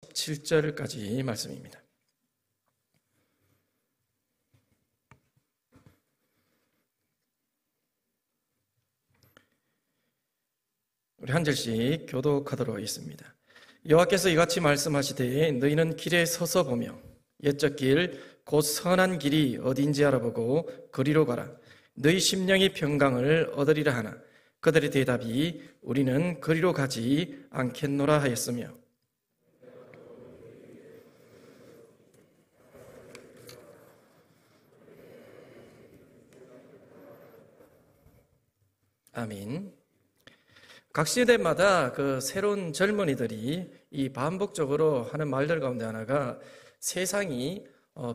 17절까지 말씀입니다. 우리 한 절씩 교독하도록 하겠습니다. 여호와께서 이같이 말씀하시되 너희는 길에 서서 보며 옛적 길 곧 선한 길이 어딘지 알아보고 그리로 가라. 너희 심령이 평강을 얻으리라 하나 그들의 대답이 우리는 그리로 가지 않겠노라 하였으며 아멘. 각 시대마다 그 새로운 젊은이들이 이 반복적으로 하는 말들 가운데 하나가 세상이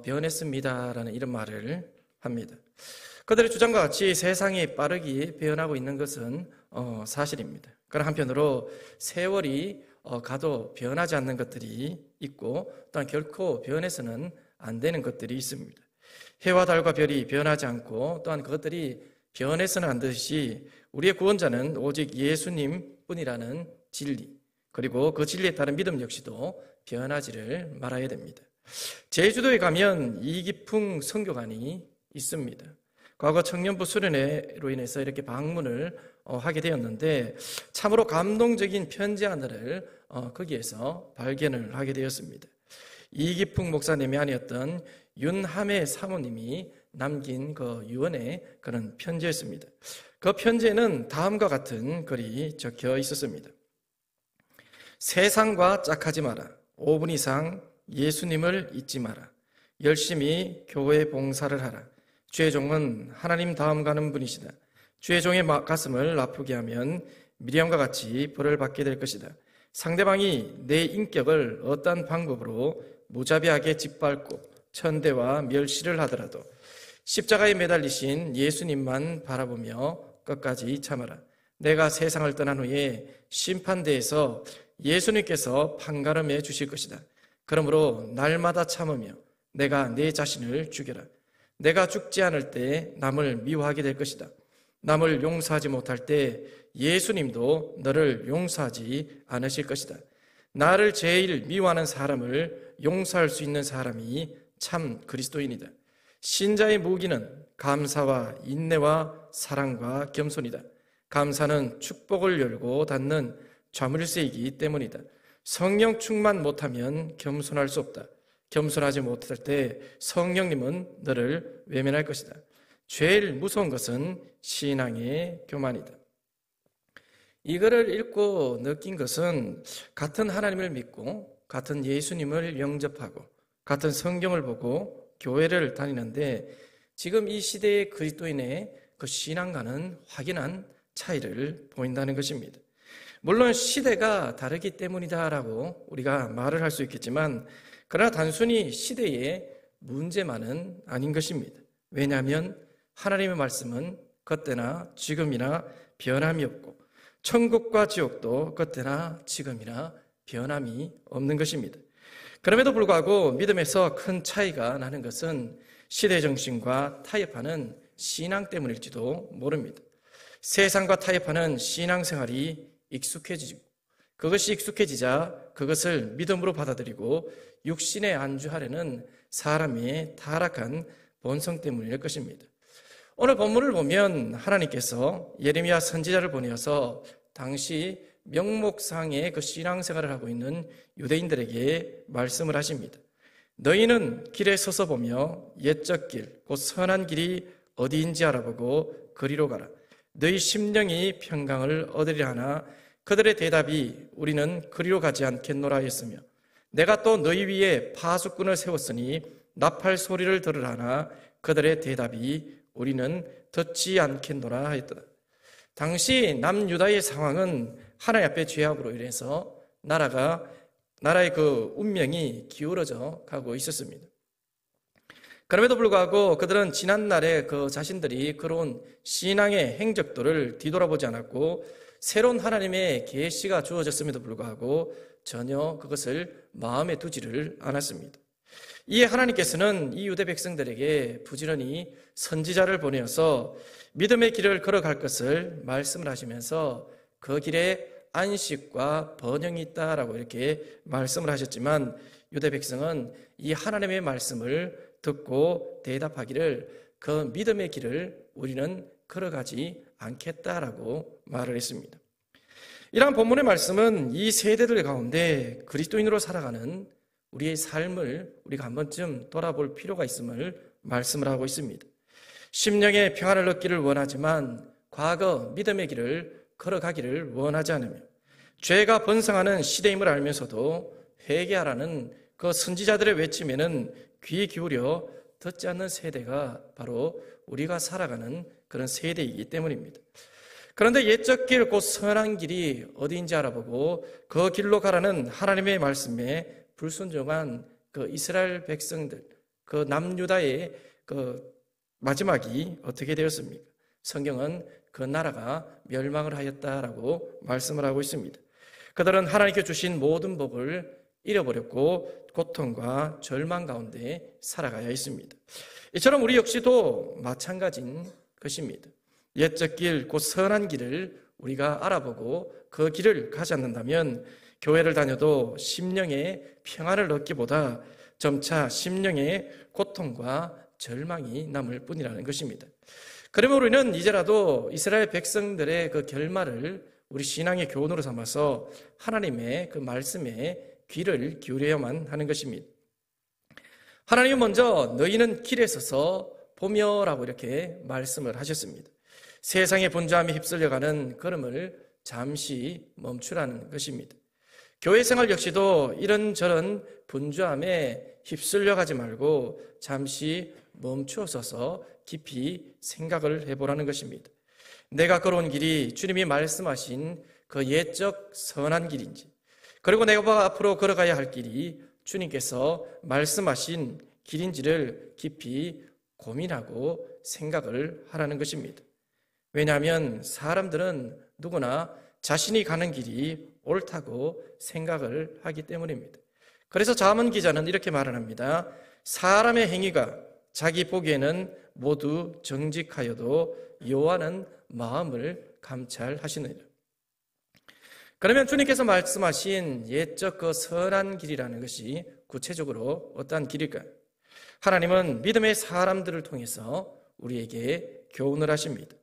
변했습니다라는 이런 말을 합니다. 그들의 주장과 같이 세상이 빠르게 변하고 있는 것은 사실입니다. 그러나 한편으로 세월이 가도 변하지 않는 것들이 있고 또한 결코 변해서는 안 되는 것들이 있습니다. 해와 달과 별이 변하지 않고 또한 그것들이 변해서는 안 되듯이 우리의 구원자는 오직 예수님 뿐이라는 진리, 그리고 그 진리에 따른 믿음 역시도 변하지를 말아야 됩니다. 제주도에 가면 이기풍 선교관이 있습니다. 과거 청년부 수련회로 인해서 이렇게 방문을 하게 되었는데 참으로 감동적인 편지 하나를 거기에서 발견을 하게 되었습니다. 이기풍 목사님이 아니었던 윤함의 사모님이 남긴 그 유언의 그런 편지였습니다. 그 편지에는 다음과 같은 글이 적혀 있었습니다. 세상과 짝하지 마라. 5분 이상 예수님을 잊지 마라. 열심히 교회 봉사를 하라. 주의 종은 하나님 다음 가는 분이시다. 주의 종의 가슴을 아프게 하면 미리암과 같이 벌을 받게 될 것이다. 상대방이 내 인격을 어떠한 방법으로 무자비하게 짓밟고 천대와 멸시를 하더라도 십자가에 매달리신 예수님만 바라보며 끝까지 참아라. 내가 세상을 떠난 후에 심판대에서 예수님께서 판가름해 주실 것이다. 그러므로 날마다 참으며 내가 내 자신을 죽여라. 내가 죽지 않을 때 남을 미워하게 될 것이다. 남을 용서하지 못할 때 예수님도 너를 용서하지 않으실 것이다. 나를 제일 미워하는 사람을 용서할 수 있는 사람이 참 그리스도인이다. 신자의 무기는 감사와 인내와 사랑과 겸손이다. 감사는 축복을 열고 닫는 좌물쇠이기 때문이다. 성령 충만 못하면 겸손할 수 없다. 겸손하지 못할 때 성령님은 너를 외면할 것이다. 제일 무서운 것은 신앙의 교만이다. 이거를 읽고 느낀 것은 같은 하나님을 믿고 같은 예수님을 영접하고 같은 성경을 보고 교회를 다니는데 지금 이 시대의 그리스도인의 그 신앙과는 확연한 차이를 보인다는 것입니다. 물론 시대가 다르기 때문이다라고 우리가 말을 할 수 있겠지만 그러나 단순히 시대의 문제만은 아닌 것입니다. 왜냐하면 하나님의 말씀은 그때나 지금이나 변함이 없고 천국과 지옥도 그때나 지금이나 변함이 없는 것입니다. 그럼에도 불구하고 믿음에서 큰 차이가 나는 것은 시대 정신과 타협하는 신앙 때문일지도 모릅니다. 세상과 타협하는 신앙생활이 익숙해지고 그것이 익숙해지자 그것을 믿음으로 받아들이고 육신에 안주하려는 사람의 타락한 본성 때문일 것입니다. 오늘 본문을 보면 하나님께서 예레미야 선지자를 보내어서 당시 명목상의 그 신앙생활을 하고 있는 유대인들에게 말씀을 하십니다. 너희는 길에 서서 보며 옛적 길, 곧 선한 길이 어디인지 알아보고 그리로 가라. 너희 심령이 평강을 얻으리라 하나 그들의 대답이 우리는 그리로 가지 않겠노라 했으며 내가 또 너희 위에 파수꾼을 세웠으니 나팔 소리를 들으라 하나 그들의 대답이 우리는 듣지 않겠노라 하였더라. 당시 남유다의 상황은 하나님 앞에 죄악으로 인해서 나라의 그 운명이 기울어져 가고 있었습니다. 그럼에도 불구하고 그들은 지난날에 그 자신들이 그런 신앙의 행적들을 뒤돌아보지 않았고 새로운 하나님의 계시가 주어졌음에도 불구하고 전혀 그것을 마음에 두지를 않았습니다. 이에 하나님께서는 이 유대 백성들에게 부지런히 선지자를 보내어서 믿음의 길을 걸어갈 것을 말씀을 하시면서 그 길에 안식과 번영이 있다라고 이렇게 말씀을 하셨지만 유대 백성은 이 하나님의 말씀을 듣고 대답하기를 그 믿음의 길을 우리는 걸어가지 않겠다라고 말을 했습니다. 이러한 본문의 말씀은 이 세대들 가운데 그리스도인으로 살아가는 우리의 삶을 우리가 한 번쯤 돌아볼 필요가 있음을 말씀을 하고 있습니다. 심령의 평안을 얻기를 원하지만 과거 믿음의 길을 걸어가기를 원하지 않으며 죄가 번성하는 시대임을 알면서도 회개하라는 그 선지자들의 외침에는 귀 기울여 듣지 않는 세대가 바로 우리가 살아가는 그런 세대이기 때문입니다. 그런데 옛적 길, 곧 선한 길이 어디인지 알아보고 그 길로 가라는 하나님의 말씀에 불순종한 그 이스라엘 백성들, 그 남유다의 그 마지막이 어떻게 되었습니까? 성경은 그 나라가 멸망을 하였다라고 말씀을 하고 있습니다. 그들은 하나님께 주신 모든 복을 잃어버렸고 고통과 절망 가운데 살아가야 했습니다. 이처럼 우리 역시도 마찬가지인 것입니다. 옛적 길, 곧 선한 길을 우리가 알아보고 그 길을 가지 않는다면 교회를 다녀도 심령의 평안을 얻기보다 점차 심령의 고통과 절망이 남을 뿐이라는 것입니다. 그러면 우리는 이제라도 이스라엘 백성들의 그 결말을 우리 신앙의 교훈으로 삼아서 하나님의 그 말씀에 귀를 기울여야만 하는 것입니다. 하나님은 먼저 너희는 길에 서서 보며라고 이렇게 말씀을 하셨습니다. 세상의 분주함에 휩쓸려가는 걸음을 잠시 멈추라는 것입니다. 교회 생활 역시도 이런저런 분주함에 휩쓸려가지 말고 잠시 멈추어서서 깊이 생각을 해보라는 것입니다. 내가 걸어온 길이 주님이 말씀하신 그 옛적 선한 길인지, 그리고 내가 앞으로 걸어가야 할 길이 주님께서 말씀하신 길인지를 깊이 고민하고 생각을 하라는 것입니다. 왜냐하면 사람들은 누구나 자신이 가는 길이 옳다고 생각을 하기 때문입니다. 그래서 잠언 기자는 이렇게 말을 합니다. 사람의 행위가 자기 보기에는 모두 정직하여도 여호와는 마음을 감찰하시느니라. 그러면 주님께서 말씀하신 옛적 그 선한 길이라는 것이 구체적으로 어떠한 길일까요? 하나님은 믿음의 사람들을 통해서 우리에게 교훈을 하십니다.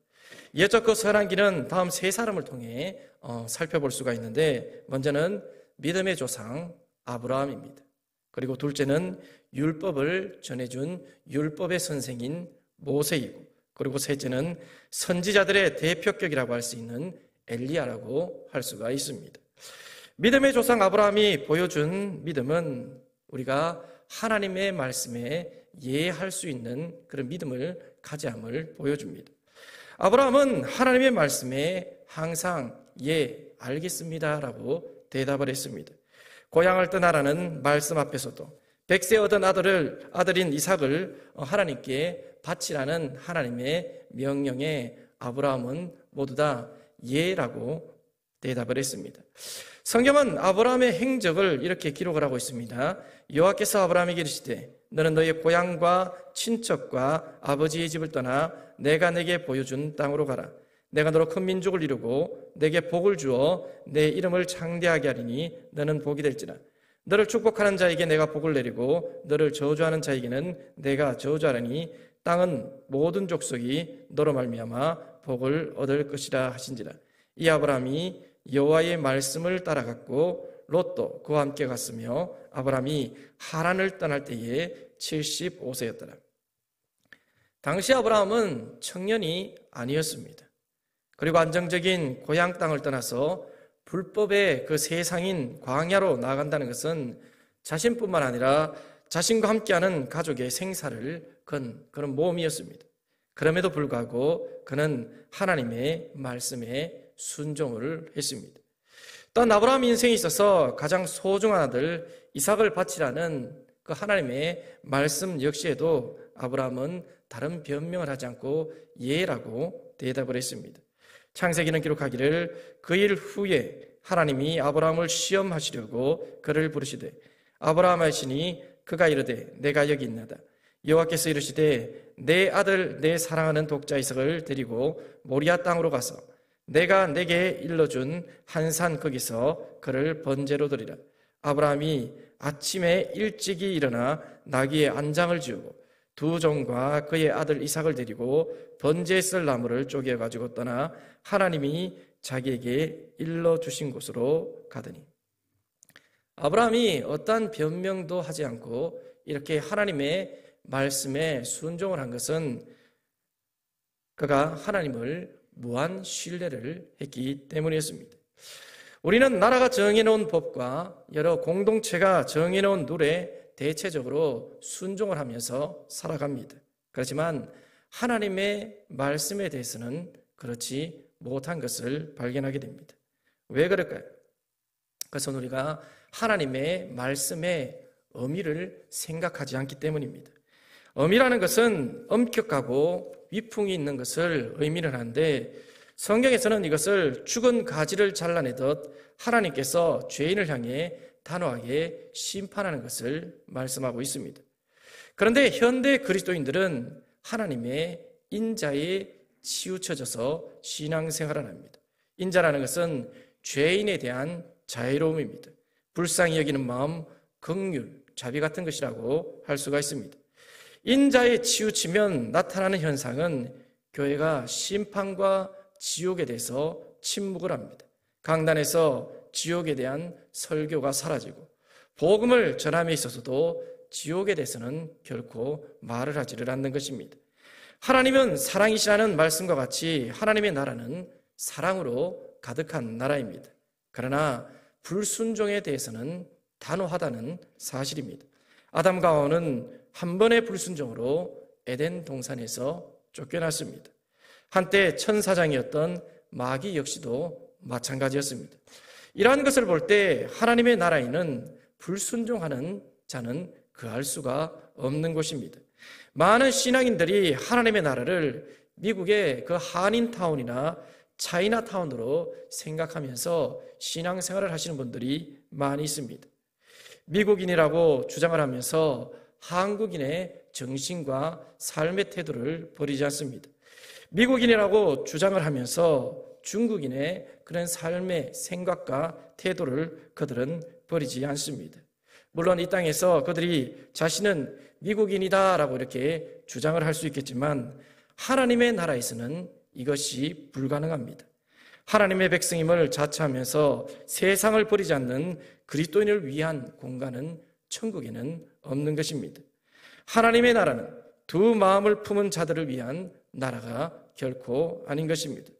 옛적 그 선한 길은 다음 세 사람을 통해 살펴볼 수가 있는데, 먼저는 믿음의 조상 아브라함입니다. 그리고 둘째는 율법을 전해준 율법의 선생인 모세이고, 그리고 셋째는 선지자들의 대표격이라고 할 수 있는 엘리야라고 할 수가 있습니다. 믿음의 조상 아브라함이 보여준 믿음은 우리가 하나님의 말씀에 예할 수 있는 그런 믿음을 가지함을 보여줍니다. 아브라함은 하나님의 말씀에 항상 예, 알겠습니다라고 대답을 했습니다. 고향을 떠나라는 말씀 앞에서도 100세 얻은 아들인 이삭을 하나님께 바치라는 하나님의 명령에 아브라함은 모두 다 예라고 대답을 했습니다. 성경은 아브라함의 행적을 이렇게 기록을 하고 있습니다. 여호와께서 아브라함에게 이르시되 너는 너의 고향과 친척과 아버지의 집을 떠나 내가 내게 보여준 땅으로 가라. 내가 너로 큰 민족을 이루고 내게 복을 주어 내 이름을 창대하게 하리니 너는 복이 될지라. 너를 축복하는 자에게 내가 복을 내리고 너를 저주하는 자에게는 내가 저주하리니 땅은 모든 족속이 너로 말미암아 복을 얻을 것이라 하신지라. 이 아브라함이 여호와의 말씀을 따라갔고 롯도 그와 함께 갔으며 아브라함이 하란을 떠날 때에 75세였더라. 당시 아브라함은 청년이 아니었습니다. 그리고 안정적인 고향 땅을 떠나서 불법의 그 세상인 광야로 나아간다는 것은 자신뿐만 아니라 자신과 함께하는 가족의 생사를 건 그런 모험이었습니다. 그럼에도 불구하고 그는 하나님의 말씀에 순종을 했습니다. 또한 아브라함 인생에 있어서 가장 소중한 아들 이삭을 바치라는 그 하나님의 말씀 역시에도 아브라함은 다른 변명을 하지 않고 예라고 대답을 했습니다. 창세기는 기록하기를 그 일 후에 하나님이 아브라함을 시험하시려고 그를 부르시되 아브라함 하시니 그가 이르되 내가 여기 있나이다. 여호와께서 이르시되 내 아들 내 사랑하는 독자 이삭을 데리고 모리아 땅으로 가서 내가 내게 일러준 한 산 거기서 그를 번제로 드리라. 아브라함이 아침에 일찍이 일어나 나귀의 안장을 지우고 두 종과 그의 아들 이삭을 데리고 번제에 쓸 나무를 쪼개 가지고 떠나 하나님이 자기에게 일러주신 곳으로 가더니, 아브라함이 어떠한 변명도 하지 않고 이렇게 하나님의 말씀에 순종을 한 것은 그가 하나님을 무한 신뢰를 했기 때문이었습니다. 우리는 나라가 정해놓은 법과 여러 공동체가 정해놓은 룰에 대체적으로 순종을 하면서 살아갑니다. 그렇지만 하나님의 말씀에 대해서는 그렇지 못한 것을 발견하게 됩니다. 왜 그럴까요? 그것은 우리가 하나님의 말씀의 의미를 생각하지 않기 때문입니다. 의미라는 것은 엄격하고 위풍이 있는 것을 의미를 하는데, 성경에서는 이것을 죽은 가지를 잘라내듯 하나님께서 죄인을 향해 단호하게 심판하는 것을 말씀하고 있습니다. 그런데 현대 그리스도인들은 하나님의 인자에 치우쳐져서 신앙생활을 합니다. 인자라는 것은 죄인에 대한 자애로움입니다. 불쌍히 여기는 마음, 긍휼, 자비 같은 것이라고 할 수가 있습니다. 인자에 치우치면 나타나는 현상은 교회가 심판과 지옥에 대해서 침묵을 합니다. 강단에서 지옥에 대한 설교가 사라지고 복음을 전함에 있어서도 지옥에 대해서는 결코 말을 하지를 않는 것입니다. 하나님은 사랑이시라는 말씀과 같이 하나님의 나라는 사랑으로 가득한 나라입니다. 그러나 불순종에 대해서는 단호하다는 사실입니다. 아담과 하와는 한 번의 불순종으로 에덴 동산에서 쫓겨났습니다. 한때 천사장이었던 마귀 역시도 마찬가지였습니다. 이러한 것을 볼 때 하나님의 나라에는 불순종하는 자는 그할 수가 없는 것입니다. 많은 신앙인들이 하나님의 나라를 미국의 그 한인타운이나 차이나타운으로 생각하면서 신앙생활을 하시는 분들이 많이 있습니다. 미국인이라고 주장을 하면서 한국인의 정신과 삶의 태도를 버리지 않습니다. 미국인이라고 주장을 하면서 중국인의 그런 삶의 생각과 태도를 그들은 버리지 않습니다. 물론 이 땅에서 그들이 자신은 미국인이다라고 이렇게 주장을 할 수 있겠지만 하나님의 나라에서는 이것이 불가능합니다. 하나님의 백성임을 자처하면서 세상을 버리지 않는 그리스도인을 위한 공간은 천국에는 없는 것입니다. 하나님의 나라는 두 마음을 품은 자들을 위한 나라가 결코 아닌 것입니다.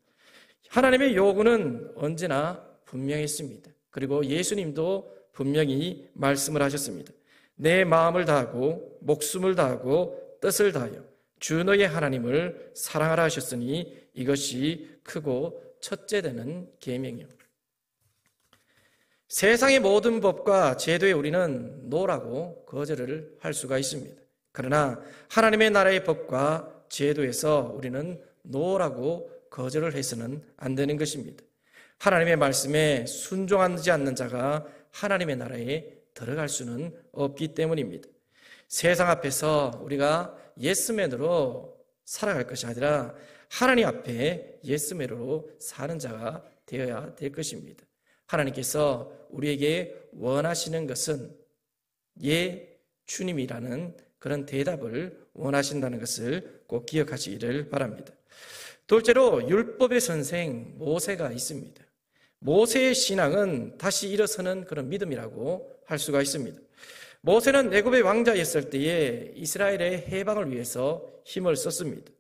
하나님의 요구는 언제나 분명했습니다. 그리고 예수님도 분명히 말씀을 하셨습니다. 내 마음을 다하고 목숨을 다하고 뜻을 다하여 주 너의 하나님을 사랑하라 하셨으니 이것이 크고 첫째 되는 계명이요. 세상의 모든 법과 제도에 우리는 노라고 거절을 할 수가 있습니다. 그러나 하나님의 나라의 법과 제도에서 우리는 노라고 거절을 해서는 안 되는 것입니다. 하나님의 말씀에 순종하지 않는 자가 하나님의 나라에 들어갈 수는 없기 때문입니다. 세상 앞에서 우리가 예스맨으로 살아갈 것이 아니라 하나님 앞에 예스맨으로 사는 자가 되어야 될 것입니다. 하나님께서 우리에게 원하시는 것은 예, 주님이라는 그런 대답을 원하신다는 것을 꼭 기억하시기를 바랍니다. 둘째로 율법의 선생 모세가 있습니다. 모세의 신앙은 다시 일어서는 그런 믿음이라고 할 수가 있습니다. 모세는 애굽의 왕자였을 때에 이스라엘의 해방을 위해서 힘을 썼습니다.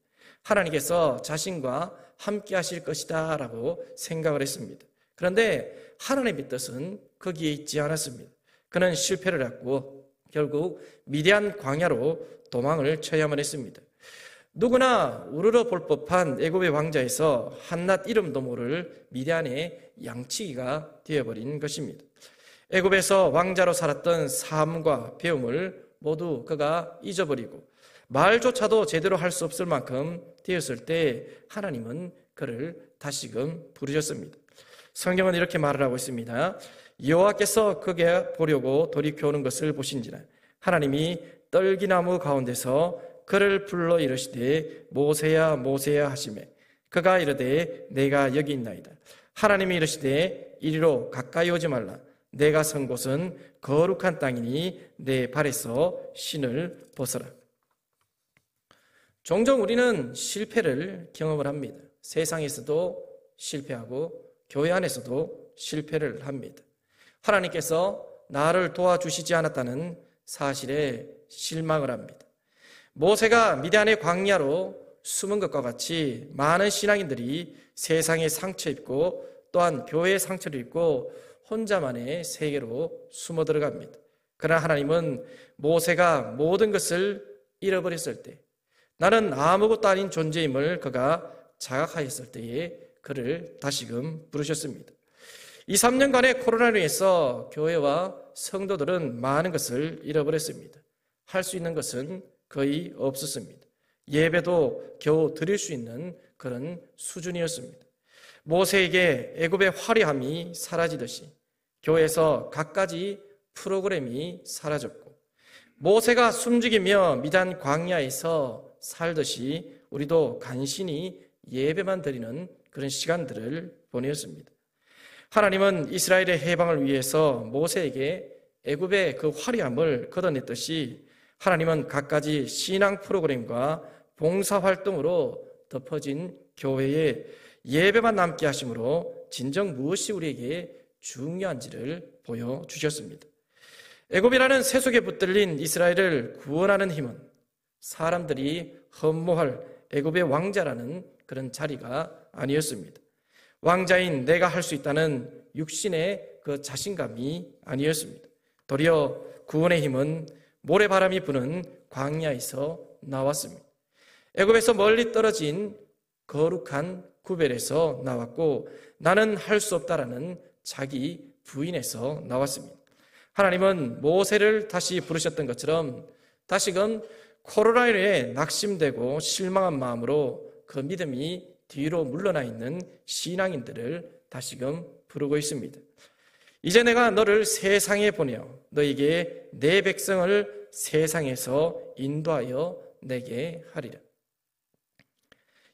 하나님께서 자신과 함께 하실 것이다 라고 생각을 했습니다. 그런데 하나님의 뜻은 거기에 있지 않았습니다. 그는 실패를 했고 결국 미디안 광야로 도망을 쳐야만 했습니다. 누구나 우러러 볼 법한 애굽의 왕자에서 한낱 이름도 모를 미디안의 양치기가 되어버린 것입니다. 애굽에서 왕자로 살았던 삶과 배움을 모두 그가 잊어버리고 말조차도 제대로 할 수 없을 만큼 되었을 때 하나님은 그를 다시금 부르셨습니다. 성경은 이렇게 말을 하고 있습니다. 여호와께서 그게 보려고 돌이켜오는 것을 보신지라 하나님이 떨기나무 가운데서 그를 불러 이르시되 모세야 모세야 하시매 그가 이르되 내가 여기 있나이다. 하나님이 이르시되 이리로 가까이 오지 말라. 내가 선 곳은 거룩한 땅이니 내 발에서 신을 벗어라. 종종 우리는 실패를 경험을 합니다. 세상에서도 실패하고 교회 안에서도 실패를 합니다. 하나님께서 나를 도와주시지 않았다는 사실에 실망을 합니다. 모세가 미디안의 광야로 숨은 것과 같이 많은 신앙인들이 세상에 상처 입고 또한 교회에 상처를 입고 혼자만의 세계로 숨어 들어갑니다. 그러나 하나님은 모세가 모든 것을 잃어버렸을 때, 나는 아무것도 아닌 존재임을 그가 자각하였을 때에 그를 다시금 부르셨습니다. 이 3년간의 코로나로 인해서 교회와 성도들은 많은 것을 잃어버렸습니다. 할 수 있는 것은 거의 없었습니다. 예배도 겨우 드릴 수 있는 그런 수준이었습니다. 모세에게 애굽의 화려함이 사라지듯이 교회에서 갖가지 프로그램이 사라졌고, 모세가 숨죽이며 미단 광야에서 살듯이 우리도 간신히 예배만 드리는 그런 시간들을 보내었습니다. 하나님은 이스라엘의 해방을 위해서 모세에게 애굽의 그 화려함을 걷어냈듯이 하나님은 갖가지 신앙 프로그램과 봉사활동으로 덮어진 교회에 예배만 남게 하심으로 진정 무엇이 우리에게 중요한지를 보여주셨습니다. 애굽이라는 세속에 붙들린 이스라엘을 구원하는 힘은 사람들이 흠모할 애굽의 왕자라는 그런 자리가 아니었습니다. 왕자인 내가 할 수 있다는 육신의 그 자신감이 아니었습니다. 도리어 구원의 힘은 모래바람이 부는 광야에서 나왔습니다. 애굽에서 멀리 떨어진 거룩한 구벨에서 나왔고, 나는 할 수 없다라는 자기 부인에서 나왔습니다. 하나님은 모세를 다시 부르셨던 것처럼 다시금 코로나19에 낙심되고 실망한 마음으로 그 믿음이 뒤로 물러나 있는 신앙인들을 다시금 부르고 있습니다. 이제 내가 너를 세상에 보내어 너에게 내 백성을 세상에서 인도하여 내게 하리라.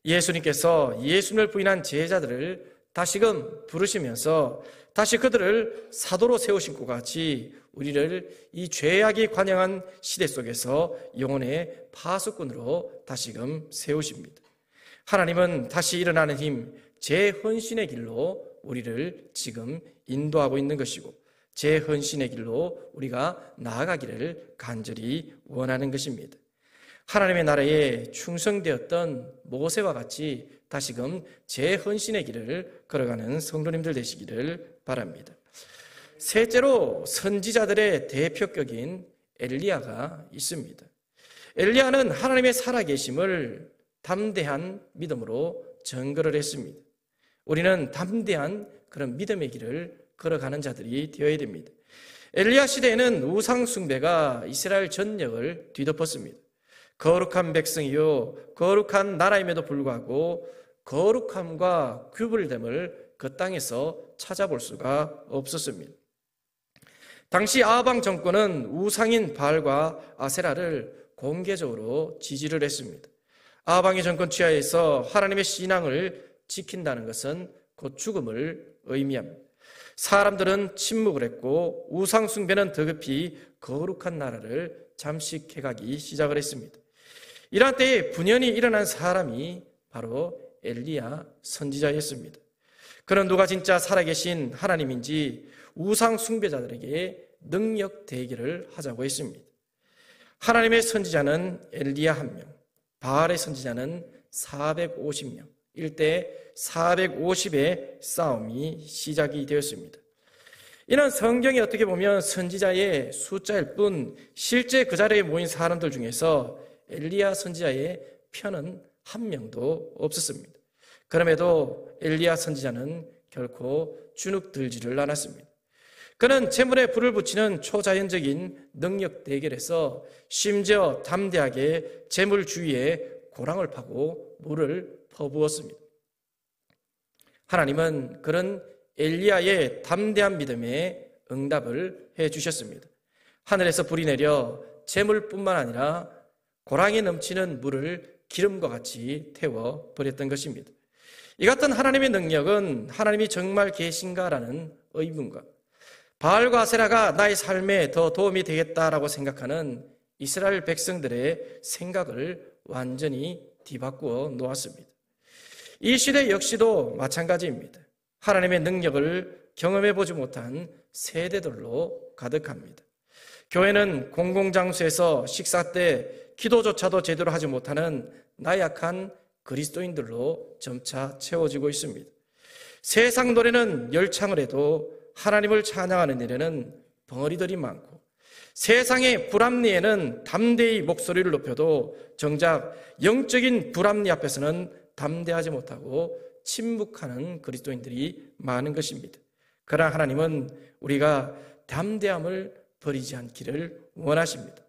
예수님께서 예수님을 부인한 제자들을 다시금 부르시면서 다시 그들을 사도로 세우신 것 같이 우리를 이 죄악이 관영한 시대 속에서 영혼의 파수꾼으로 다시금 세우십니다. 하나님은 다시 일어나는 힘, 재헌신의 길로 우리를 지금 인도하고 있는 것이고, 재헌신의 길로 우리가 나아가기를 간절히 원하는 것입니다. 하나님의 나라에 충성되었던 모세와 같이 다시금 재헌신의 길을 걸어가는 성도님들 되시기를 바랍니다. 셋째로 선지자들의 대표격인 엘리야가 있습니다. 엘리야는 하나님의 살아계심을 담대한 믿음으로 증거를 했습니다. 우리는 담대한 그런 믿음의 길을 걸어가는 자들이 되어야 됩니다. 엘리야 시대에는 우상 숭배가 이스라엘 전역을 뒤덮었습니다. 거룩한 백성이요 거룩한 나라임에도 불구하고 거룩함과 구별됨을 그 땅에서 찾아볼 수가 없었습니다. 당시 아방 정권은 우상인 바알과 아세라를 공개적으로 지지를 했습니다. 아방의 정권 치하에서 하나님의 신앙을 지킨다는 것은 곧 죽음을 의미합니다. 사람들은 침묵을 했고 우상 숭배는 더 급히 거룩한 나라를 잠식해가기 시작을 했습니다. 이러한 때에 분연히 일어난 사람이 바로 엘리야 선지자였습니다. 그는 누가 진짜 살아계신 하나님인지 우상 숭배자들에게 능력 대결을 하자고 했습니다. 하나님의 선지자는 엘리야 1명, 바알의 선지자는 450명, 일대 450의 싸움이 시작이 되었습니다. 이는 성경이 어떻게 보면 선지자의 숫자일 뿐 실제 그 자리에 모인 사람들 중에서 엘리야 선지자의 편은 한 명도 없었습니다. 그럼에도 엘리야 선지자는 결코 주눅들지를 않았습니다. 그는 재물에 불을 붙이는 초자연적인 능력 대결에서 심지어 담대하게 재물 주위에 고랑을 파고 물을 퍼부었습니다. 하나님은 그런 엘리야의 담대한 믿음에 응답을 해주셨습니다. 하늘에서 불이 내려 재물뿐만 아니라 고랑에 넘치는 물을 기름과 같이 태워버렸던 것입니다. 이 같은 하나님의 능력은 하나님이 정말 계신가라는 의문과 바알과 아세라가 나의 삶에 더 도움이 되겠다라고 생각하는 이스라엘 백성들의 생각을 완전히 뒤바꾸어 놓았습니다. 이 시대 역시도 마찬가지입니다. 하나님의 능력을 경험해보지 못한 세대들로 가득합니다. 교회는 공공장소에서 식사 때 기도조차도 제대로 하지 못하는 나약한 그리스도인들로 점차 채워지고 있습니다. 세상 노래는 열창을 해도 하나님을 찬양하는 일에는 벙어리들이 많고, 세상의 불합리에는 담대히 목소리를 높여도 정작 영적인 불합리 앞에서는 담대하지 못하고 침묵하는 그리스도인들이 많은 것입니다. 그러나 하나님은 우리가 담대함을 버리지 않기를 원하십니다.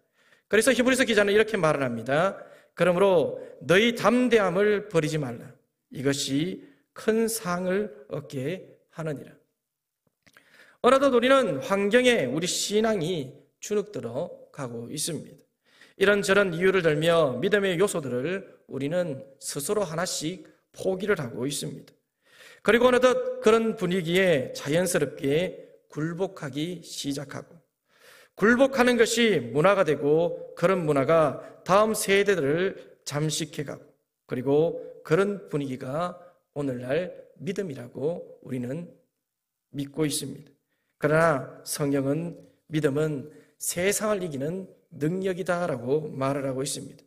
그래서 히브리서 기자는 이렇게 말을 합니다. 그러므로 너희 담대함을 버리지 말라. 이것이 큰 상을 얻게 하느니라. 어느덧 우리는 환경에 우리 신앙이 주눅들어 가고 있습니다. 이런저런 이유를 들며 믿음의 요소들을 우리는 스스로 하나씩 포기를 하고 있습니다. 그리고 어느덧 그런 분위기에 자연스럽게 굴복하기 시작하고, 굴복하는 것이 문화가 되고, 그런 문화가 다음 세대들을 잠식해가고, 그리고 그런 분위기가 오늘날 믿음이라고 우리는 믿고 있습니다. 그러나 성경은 믿음은 세상을 이기는 능력이다라고 말을 하고 있습니다.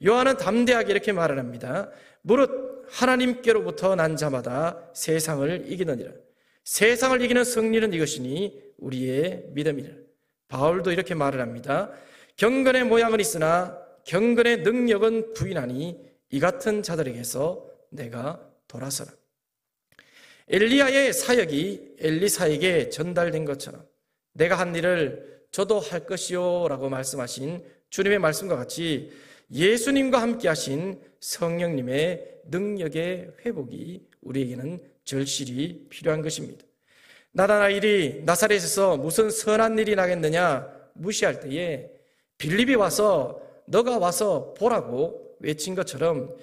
요한은 담대하게 이렇게 말을 합니다. 무릇 하나님께로부터 난 자마다 세상을 이기느니라. 세상을 이기는 승리는 이것이니 우리의 믿음이라. 바울도 이렇게 말을 합니다. 경건의 모양은 있으나 경건의 능력은 부인하니 이 같은 자들에게서 내가 돌아서라. 엘리야의 사역이 엘리사에게 전달된 것처럼 내가 한 일을 저도 할 것이요 라고 말씀하신 주님의 말씀과 같이 예수님과 함께 하신 성령님의 능력의 회복이 우리에게는 절실히 필요한 것입니다. 나다나엘이 나사렛에서 무슨 선한 일이 나겠느냐 무시할 때에 빌립이 와서 너가 와서 보라고 외친 것처럼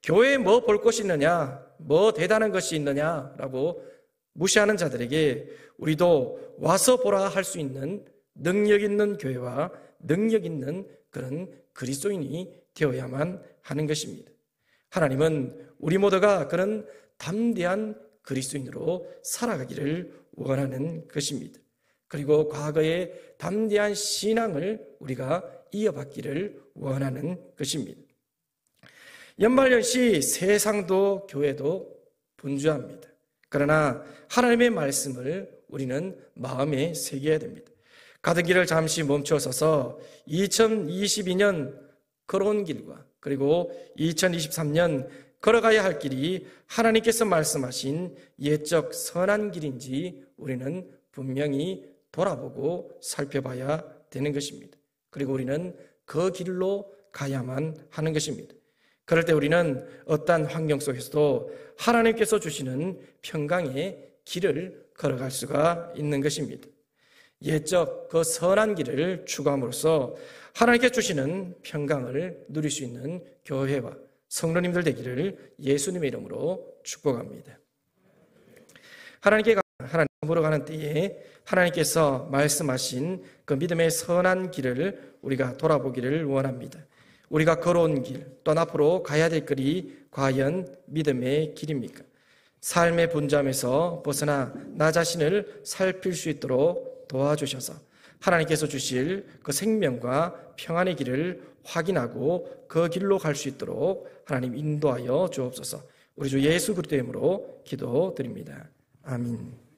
교회에 뭐 볼 것이 있느냐, 뭐 대단한 것이 있느냐라고 무시하는 자들에게 우리도 와서 보라 할 수 있는 능력 있는 교회와 능력 있는 그런 그리스도인이 되어야만 하는 것입니다. 하나님은 우리 모두가 그런 담대한 그리스도인으로 살아가기를 원하는 것입니다. 그리고 과거의 담대한 신앙을 우리가 이어받기를 원하는 것입니다. 연말연시 세상도 교회도 분주합니다. 그러나 하나님의 말씀을 우리는 마음에 새겨야 됩니다. 가던 길을 잠시 멈춰서서 2022년 걸어온 길과 그리고 2023년 걸어가야 할 길이 하나님께서 말씀하신 옛적 선한 길인지 우리는 분명히 돌아보고 살펴봐야 되는 것입니다. 그리고 우리는 그 길로 가야만 하는 것입니다. 그럴 때 우리는 어떠한 환경 속에서도 하나님께서 주시는 평강의 길을 걸어갈 수가 있는 것입니다. 옛적 그 선한 길을 추구함으로써 하나님께 주시는 평강을 누릴 수 있는 교회와 성도님들 되기를 예수님의 이름으로 축복합니다. 하나님으로 가는 때에 하나님께서 말씀하신 그 믿음의 선한 길을 우리가 돌아보기를 원합니다. 우리가 걸어온 길, 또 앞으로 가야 될 길이 과연 믿음의 길입니까? 삶의 분주함에서 벗어나 나 자신을 살필 수 있도록 도와주셔서 하나님께서 주실 그 생명과 평안의 길을 확인하고 그 길로 갈 수 있도록 하나님 인도하여 주옵소서. 우리 주 예수 그리스도의 이름으로 기도드립니다. 아멘.